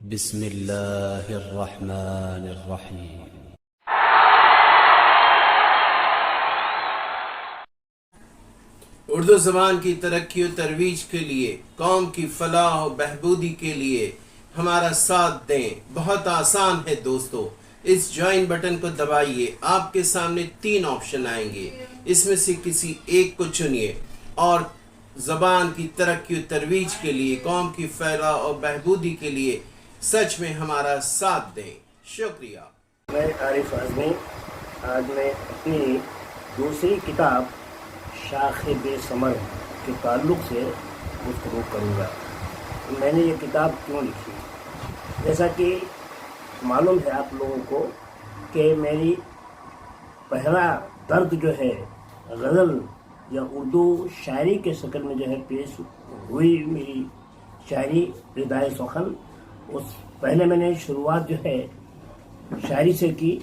بسم اللہ الرحمن الرحیم۔ اردو زبان کی ترقی و ترویج کے لیے، قوم کی فلاح و بہبودی کے لیے ہمارا ساتھ دیں۔ بہت آسان ہے دوستو، اس جوائن بٹن کو دبائیے، آپ کے سامنے 3 آپشن آئیں گے، اس میں سے کسی ایک کو چنیے اور زبان کی ترقی و ترویج کے لیے، قوم کی فلاح و بہبودی کے لیے سچ میں ہمارا ساتھ دیں۔ شکریہ۔ میں عارف اعظمی، آج میں اپنی دوسری کتاب شاخ بے ثمر کے تعلق سے گفتگو کروں گا۔ میں نے یہ کتاب کیوں لکھی؟ جیسا کہ معلوم ہے آپ لوگوں کو کہ میری پہلا درد جو ہے غزل یا اردو شاعری کے شکل میں جو ہے پیش ہوئی میری شاعری ردائے سخن، اس پہلے میں نے شروعات جو ہے شاعری سے کی،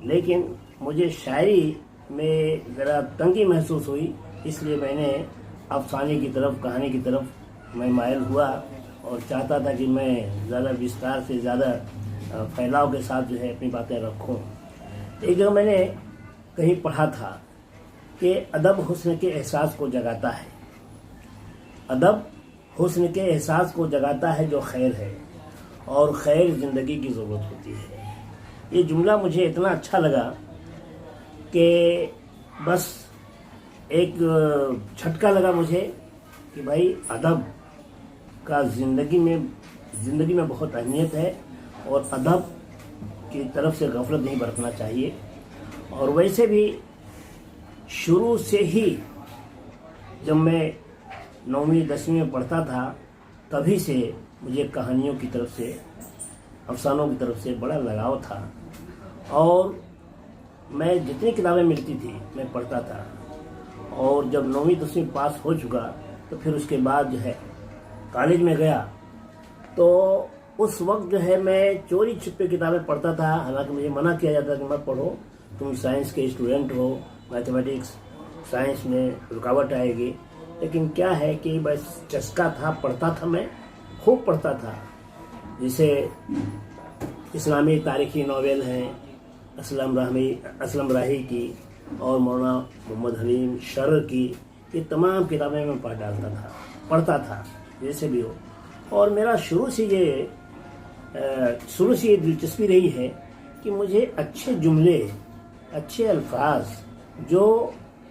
لیکن مجھے شاعری میں ذرا تنگی محسوس ہوئی، اس لیے میں نے افسانے کی طرف، کہانی کی طرف میں مائل ہوا اور چاہتا تھا کہ میں زیادہ وستار سے، زیادہ پھیلاؤ کے ساتھ جو ہے اپنی باتیں رکھوں۔ ایک جگہ میں نے کہیں پڑھا تھا کہ ادب حسن کے احساس کو جگاتا ہے، ادب حسن کے احساس کو جگاتا ہے جو خیر ہے، اور خیر زندگی کی ضرورت ہوتی ہے۔ یہ جملہ مجھے اتنا اچھا لگا کہ بس ایک جھٹکا لگا مجھے کہ بھائی ادب کا زندگی میں بہت اہمیت ہے، اور ادب کی طرف سے غفلت نہیں برتنا چاہیے۔ اور ویسے بھی شروع سے ہی جب میں 9ویں 10ویں میں پڑھتا تھا، تبھی سے مجھے کہانیوں کی طرف سے، افسانوں کی طرف سے بڑا لگاؤ تھا، اور میں جتنی کتابیں ملتی تھی میں پڑھتا تھا۔ اور جب 9ویں 10ویں پاس ہو چکا تو پھر اس کے بعد جو ہے کالج میں گیا، تو اس وقت جو ہے میں چوری چھپے کتابیں پڑھتا تھا، حالانکہ مجھے منع کیا جاتا کہ مت پڑھو، تم سائنس کے اسٹوڈنٹ ہو، میتھمیٹکس سائنس میں رکاوٹ آئے گی، لیکن کیا ہے کہ بس چسکا تھا، پڑھتا تھا، میں خوب پڑھتا تھا۔ جیسے اسلامی تاریخی ناول ہیں اسلم راہی کی اور مولانا محمد حلیم شرر کی، یہ تمام کتابیں میں پڑھتا تھا جیسے بھی ہو۔ اور میرا شروع سے یہ دلچسپی رہی ہے کہ مجھے اچھے جملے، اچھے الفاظ جو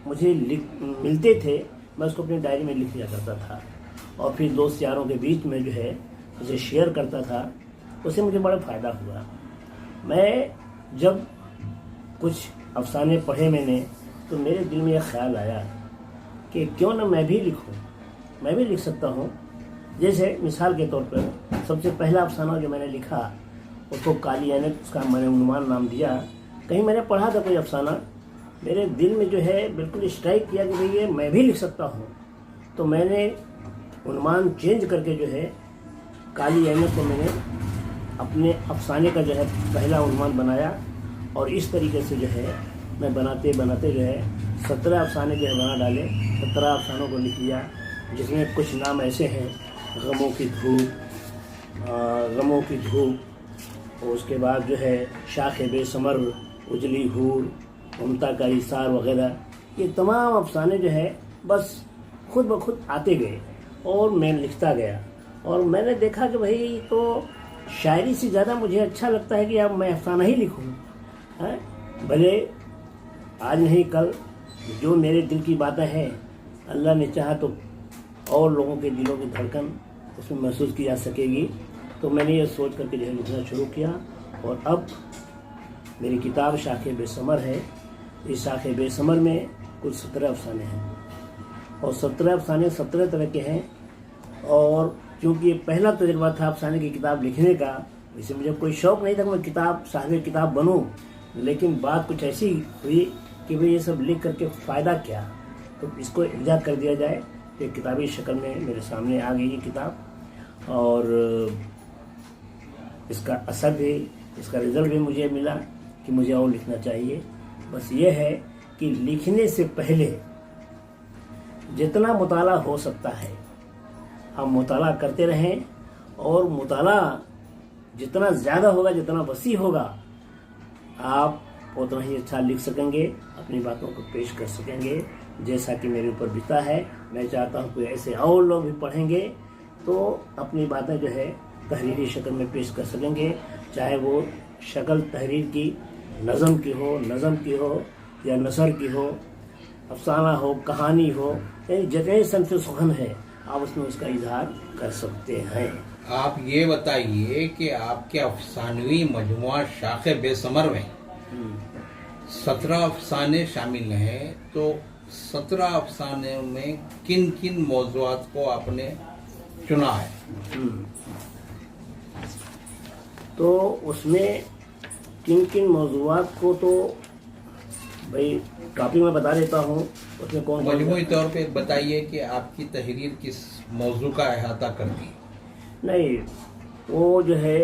مجھے ملتے تھے، میں اس کو اپنی ڈائری میں لکھ لیا کرتا تھا، اور پھر دوست یاروں کے بیچ میں جو ہے اسے شیئر کرتا تھا۔ اس سے مجھے بڑا فائدہ ہوا۔ میں جب کچھ افسانے پڑھے میں نے، تو میرے دل میں یہ خیال آیا کہ کیوں نہ میں بھی لکھوں، میں بھی لکھ سکتا ہوں۔ جیسے مثال کے طور پر سب سے پہلا افسانہ جو میں نے لکھا اس کو کالی عینک، اس کا میں نے عنوان نام دیا۔ کہیں میں نے پڑھا تھا کوئی افسانہ، میرے دل میں جو ہے بالکل اسٹرائک کیا کہ بھئی یہ میں بھی لکھ سکتا ہوں، تو میں نے عنوان چینج کر کے جو ہے کالی عینک کو میں نے اپنے افسانے کا جو ہے پہلا عنوان بنایا، اور اس طریقے سے جو ہے میں بناتے جو ہے 17 افسانے جو ہے بنا ڈالے، 17 افسانوں کو لکھ لیا، جس میں کچھ نام ایسے ہیں: غموں کی دھوپ، اور اس کے بعد جو ہے شاخ بے ثمر، اجلی حور، ممتا کا ایثار وغیرہ۔ یہ تمام افسانے جو ہے بس خود بخود آتے گئے اور میں لکھتا گیا، اور میں نے دیکھا کہ بھائی تو شاعری سے زیادہ مجھے اچھا لگتا ہے کہ اب میں افسانہ ہی لکھوں، بھلے آج نہیں کل جو میرے دل کی باتیں ہیں، اللہ نے چاہا تو اور لوگوں کے دلوں کی دھڑکن اس میں محسوس کی جا سکے گی۔ تو میں نے یہ سوچ کر کے جو ہے لکھنا شروع کیا، اور اب میری کتاب شاخ بے ثمر ہے۔ اس شاخ بے ثمر میں کل 17 افسانے ہیں، اور 17 افسانے 17 طرح کے ہیں۔ اور کیونکہ یہ پہلا تجربہ تھا افسانے کی کتاب لکھنے کا، اسے مجھے کوئی شوق نہیں تھا کہ میں صاحب کتاب بنوں، لیکن بات کچھ ایسی ہوئی کہ بھئی یہ سب لکھ کر کے فائدہ کیا، تو اس کو ایجاد کر دیا جائے۔ کہ کتابی شکل میں میرے سامنے آ گئی یہ کتاب، اور اس کا اثر بھی، اس کا رزلٹ بھی مجھے ملا کہ مجھے اور لکھنا چاہیے۔ بس یہ ہے کہ لکھنے سے پہلے جتنا مطالعہ ہو سکتا ہے ہم مطالعہ کرتے رہیں، اور مطالعہ जितना ज़्यादा होगा, जितना वसी होगा, आप उतना ही अच्छा लिख सकेंगे, अपनी बातों को पेश कर सकेंगे। जैसा कि मेरे ऊपर बीता है, मैं चाहता हूँ कि ऐसे और लोग भी पढ़ेंगे तो अपनी बातें जो है तहरीरी शक्ल में पेश कर सकेंगे, चाहे वो शक्ल तहरीर की नज़म की हो या नसर की हो, अफसाना हो, कहानी हो, यानी जगह सनफ़ सुखन है, आप उसमें उसका इजहार कर सकते हैं। आप ये बताइए कि आपके अफसानवी मजमुआ शाख बेसमर में 17 अफसाने शामिल हैं, तो 17 अफसाने में किन किन मौज़ूआत को आपने चुना है? तो उसमें किन किन मौज़ूआत को तो भाई टॉपिक में बता देता हूँ। उसमें कौन मजमूई तौर पे बताइए कि आपकी तहरीर किस मौजू का अहाता करती है? नहीं, वो जो है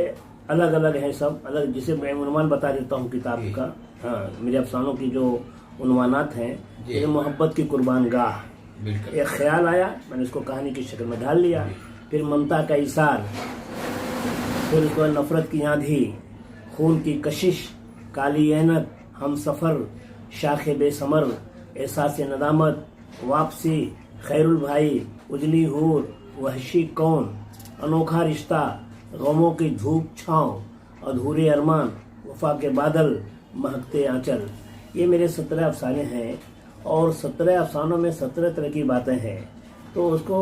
अलग अलग है, सब अलग। जिसे मैं उन्वान बता देता हूँ किताब का। हाँ, मेरे अफसानों की जो उन्वानात हैं, ये मोहब्बत की कुर्बान गाह, एक ख्याल आया, मैंने उसको कहानी की शक्ल में ढाल लिया। फिर ममता का इसार, फिर उसके बाद नफरत की आंधी, खून की कशिश, काली ऐनक, हम सफ़र, शाख बेसमर, एहसास नदामत, वापसी, खैरुल भाई, उजली हूर, वहशी कौन, अनोखा रिश्ता, गमों की धूप छाँव, अधूरे अरमान, वफा के बादल, महकते आंचल। ये मेरे 17 अफसाने हैं और 17 अफसानों में 17 तरह की बातें हैं। तो उसको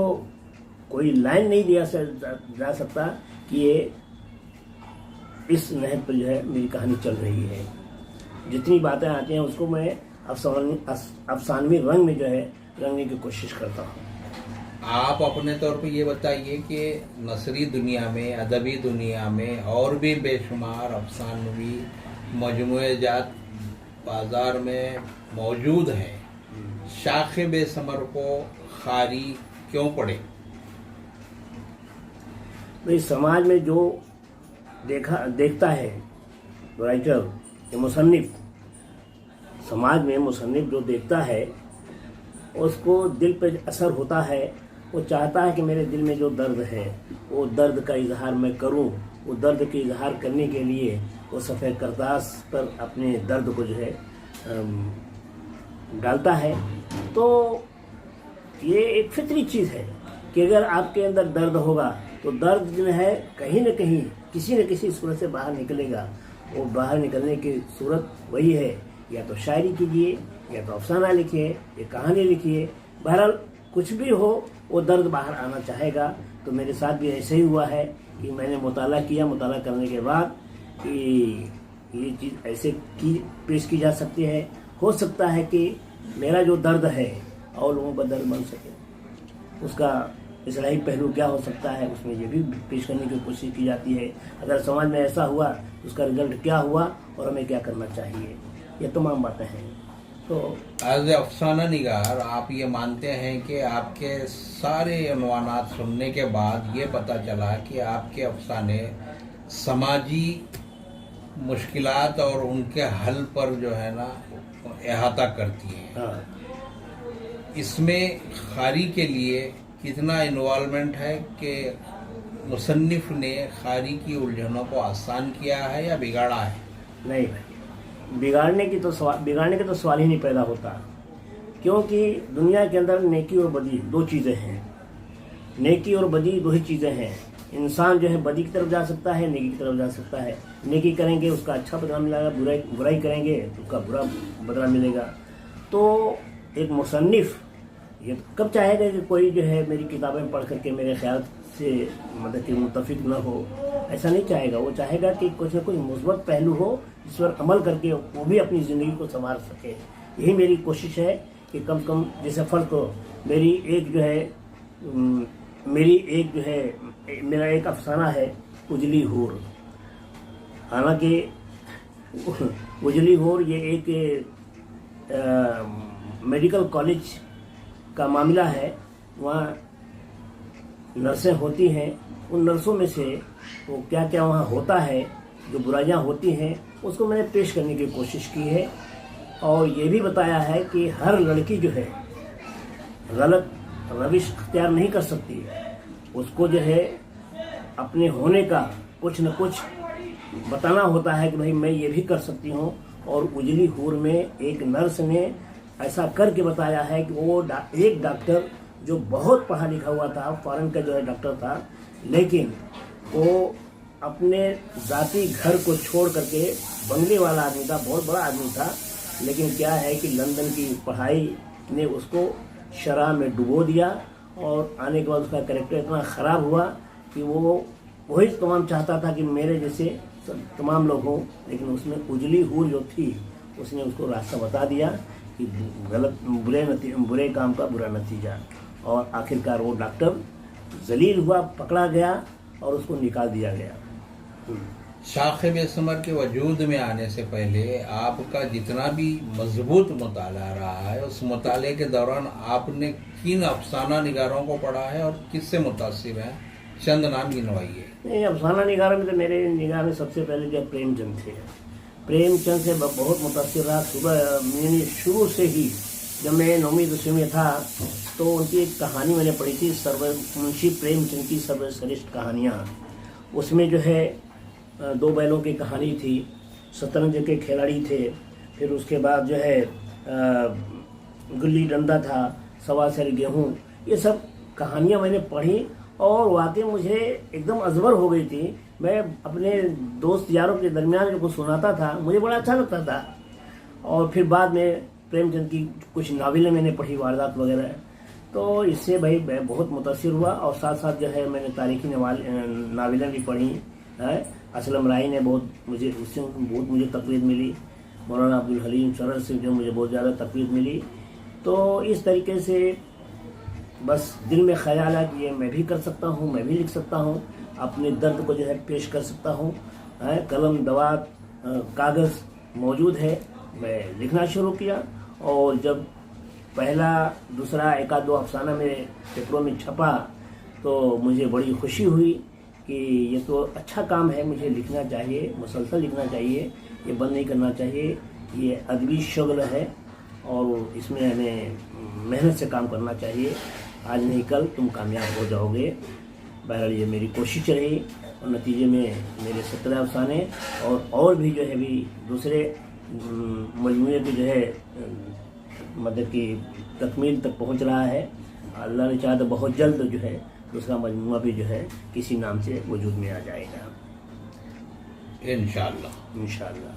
कोई लाइन नहीं दिया जा सकता कि ये इस नहज पर जो है मेरी कहानी चल रही है। जितनी बातें आती हैं उसको मैं अफसानवी रंग में जो है रंगने की कोशिश करता हूँ। आप अपने तौर पे ये बताइए कि नसरी दुनिया में, अदबी दुनिया में और भी बेशुमार अफसानवी मजमूए जात बाजार में मौजूद हैं, शाख बेसमर को खारी क्यों पड़े? भाई समाज में जो देखता है राइटर, ये मुसन्निफ, समाज में मुसन्निफ जो देखता है उसको दिल पे असर होता है। वो चाहता है कि मेरे दिल में जो दर्द है वो दर्द का इजहार मैं करूं। वो दर्द के इजहार करने के लिए वो सफ़ेद करतास पर अपने दर्द को जो है डालता है। तो ये एक फितरी चीज़ है कि अगर आपके अंदर दर्द होगा तो दर्द जो है कहीं न कहीं किसी न किसी सूरत से बाहर निकलेगा। वो बाहर निकलने की सूरत वही है, या तो शायरी कीजिए, या तो अफसाना लिखिए, या कहानी लिखिए, बहरहाल कुछ भी हो वो दर्द बाहर आना चाहेगा। तो मेरे साथ भी ऐसे ही हुआ है कि मैंने मुताला किया, मुताला करने के बाद कि ये चीज़ ऐसे पेश की जा सकती है। हो सकता है कि मेरा जो दर्द है और लोगों का दर्द बन सके, उसका इस्लाही पहलू क्या हो सकता है, उसमें ये भी पेश करने की कोशिश की जाती है। अगर समाज में ऐसा हुआ तो उसका रिजल्ट क्या हुआ और हमें क्या करना चाहिए, ये तमाम बातें हैं। तो एज ए अफसाना निगार आप ये मानते हैं कि आपके सारे अनवानात सुनने के बाद ये पता चला कि आपके अफसाने समाजी मुश्किलात और उनके हल पर जो है ना अहाता करती हैं। हाँ, इसमें खारी के लिए कितना इन्वॉल्वमेंट है कि मुसन्निफ ने खारी की उलझनों को आसान किया है या बिगाड़ा है? नहीं भाई, बिगाड़ने के तो सवाल ही नहीं पैदा होता, क्योंकि दुनिया के अंदर नेकी और बदी दो चीज़ें हैं। नेकी और बदी दो ही चीज़ें हैं। इंसान जो है बदी की तरफ जा सकता है, नेकी की तरफ जा सकता है। नेकी करेंगे उसका अच्छा बदला मिलेगा, बुराई करेंगे तो उसका बुरा बदला मिलेगा। तो एक मुसन्निफ ये कब चाहेगा कि कोई जो है मेरी किताबें पढ़ करके मेरे ख्याल से मतलब कि मुतफिक न हो, ऐसा नहीं चाहेगा। वो चाहेगा कि कुछ न कुछ मुस्बत पहलू हो जिस पर अमल करके वो भी अपनी ज़िंदगी को संवार सके। यही मेरी कोशिश है कि कम से कम जैसे फ़र्ज को मेरी एक जो है मेरा एक अफसाना है उजली हूर। हालांकि उजली हूर ये एक मेडिकल कॉलेज का मामला है। वहाँ नर्सें होती हैं, उन नर्सों में से वो क्या क्या वहाँ होता है, जो बुराइयाँ होती हैं, उसको मैंने पेश करने की कोशिश की है। और ये भी बताया है कि हर लड़की जो है गलत रविश अख्तियार नहीं कर सकती, उसको जो है अपने होने का कुछ न कुछ बताना होता है कि भाई मैं ये भी कर सकती हूँ। और उजली हूर में एक नर्स ने ऐसा करके बताया है कि वो एक डॉक्टर जो बहुत पढ़ा लिखा हुआ था, फॉरेन का जो है डॉक्टर था, लेकिन वो अपने ज़ाती घर को छोड़ करके, बंगले वाला आदमी था, बहुत बड़ा आदमी था, लेकिन क्या है कि लंदन की पढ़ाई ने उसको शराब में डुबो दिया और आने के बाद उसका कैरेक्टर इतना ख़राब हुआ कि वो वही तमाम चाहता था कि मेरे जैसे तमाम लोग हों, लेकिन उसमें उजली हूर जो थी उसने उसको रास्ता बता दिया कि गलत बुरे काम का बुरा नतीजा। और आखिरकार वो डॉक्टर जलील हुआ, पकड़ा गया और उसको निकाल दिया गया। शाखिब-ए-समर के वजूद में आने से पहले आपका जितना भी मजबूत मुताला रहा है, उस मुताले के दौरान आपने किन अफसाना निगारों को पढ़ा है और किससे मुतासिर हैं? चंद नाम गिनवाइए। नहीं, अफसाना निगारों में तो मेरे निगाह में सबसे पहले जो प्रेमचंद थे। प्रेमचंद से बहुत मुतासिर रहा। सुबह मैंने शुरू से ही, जब मैं 9वीं 10वीं में था, तो उनकी एक कहानी मैंने पढ़ी थी, मुंशी प्रेमचंद की सर्वश्रेष्ठ कहानियाँ। उसमें जो है 2 बैलों की कहानी थी, शतरंज के खिलाड़ी थे, फिर उसके बाद जो है गुल्ली डंडा था, 1.25 सेर गेहूँ, ये सब कहानियाँ मैंने पढ़ी और वाकई मुझे एकदम अजबर हो गई थी। मैं अपने दोस्त यारों के दरमियान जो कुछ सुनाता था, मुझे बड़ा अच्छा लगता था। और फिर बाद में प्रेमचंद की कुछ नावलें मैंने पढ़ी, वारदात वगैरह, तो इससे भाई मैं बहुत मुतासिर हुआ। और साथ साथ जो है मैंने तारीखी नावलें भी पढ़ी है। असलम राय ने उससे बहुत मुझे तक़वीद मिली। मौलाना अब्दुल हलीम सरर से जो मुझे बहुत ज़्यादा तक़वीद मिली। तो इस तरीके से बस दिल में ख्याल है कि ये मैं भी कर सकता हूँ, मैं भी लिख सकता हूँ, अपने दर्द को जो है पेश कर सकता हूँ। कलम, दवात, कागज़ मौजूद है। मैं लिखना शुरू किया और जब पहला दूसरा एक आध 2 अफसाना मेरे पेपरों में छपा तो मुझे बड़ी खुशी हुई कि ये तो अच्छा काम है, मुझे लिखना चाहिए, मुसलसल लिखना चाहिए, ये बंद नहीं करना चाहिए। ये अदबी शुगल है और इसमें हमें मेहनत से काम करना चाहिए। आज नहीं कल तुम कामयाब हो जाओगे। बहरहाल ये मेरी कोशिश रही और नतीजे में मेरे 17 अफसाने और भी जो है भी दूसरे मजमूए की जो है मतलब कि तकमील तक पहुंच रहा है। अल्लाह ने चाहा तो बहुत जल्द जो है दूसरा मजमूआ भी जो है किसी नाम से वजूद में आ जाएगा, इंशाअल्लाह। इंशाअल्लाह।